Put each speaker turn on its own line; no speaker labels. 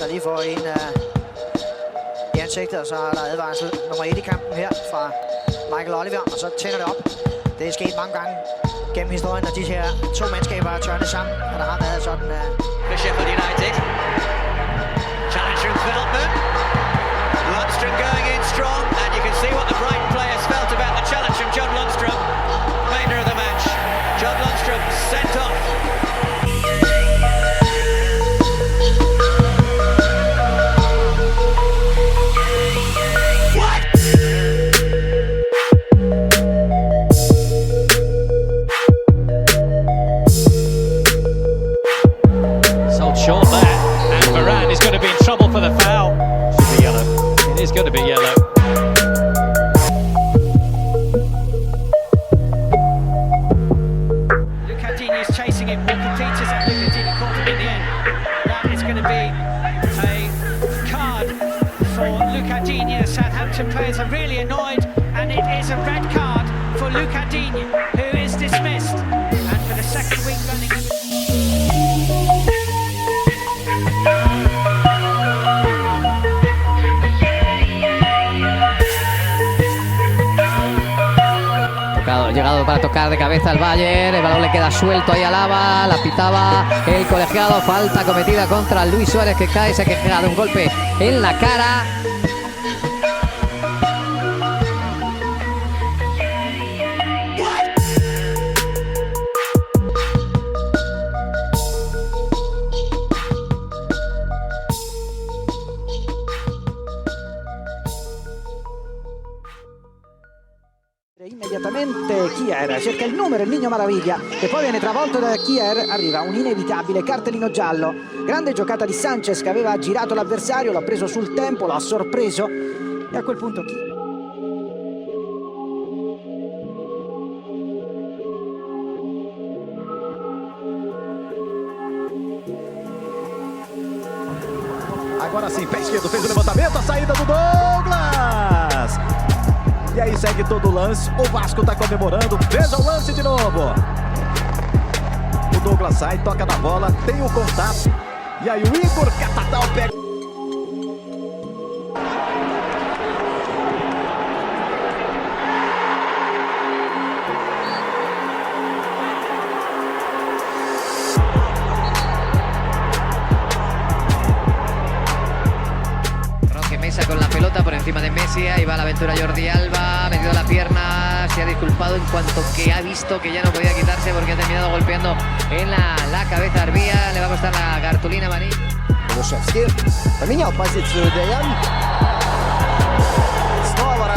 der lige får en i ansigtet, og så er der advarsel nummer 1 i kampen her fra Michael Oliver, og så tænder det op. Det er sket mange gange gennem historien, når de her to mandskaber har tørnet sammen, og der har været sådan...
For Sheffield United. Challenge from Feldman. Lundstrom going in strong, and you can see what the Brighton players felt about the challenge from John Lundstrom. Remainder of the match. John Lundstrom sent off.
Short there, and Varane is going to be in trouble for the foul. Should be yellow. It is going to be yellow.
Lucadini is chasing him. Walker Peters and Lucadini caught him in the end. That is going to be a card for Lucadini. The Southampton players are really annoyed, and it is a red card for Lucadini, who is dismissed. And for the second week running.
Llegado para tocar de cabeza al Bayern, el balón le queda suelto ahí a Lava, la pitaba el colegiado, falta cometida contra Luis Suárez que cae, se ha quejado un golpe en la cara.
Immediatamente Kier cerca il numero, il Nigno Maraviglia, e poi viene travolto da Kier, arriva un inevitabile cartellino giallo. Grande giocata di Sanchez che aveva girato l'avversario, l'ha preso sul tempo, l'ha sorpreso, e a quel punto Kier.
Agora sim, pé esquerdo, fez o levantamento, a saída do Douglas! E aí segue todo o lance, o Vasco tá comemorando, veja o lance de novo. O Douglas sai, toca na bola, tem o contato. E aí o Igor Catatal pega.
Con la pelota por encima de Messi, ahí va la aventura Jordi Alba, ha metido la pierna, se ha disculpado en cuanto que ha visto que ya no podía quitarse porque ha terminado golpeando en la cabeza Arbia, le va a costar la cartulina amarilla.
Лушевский поменял позицию Деян. Снова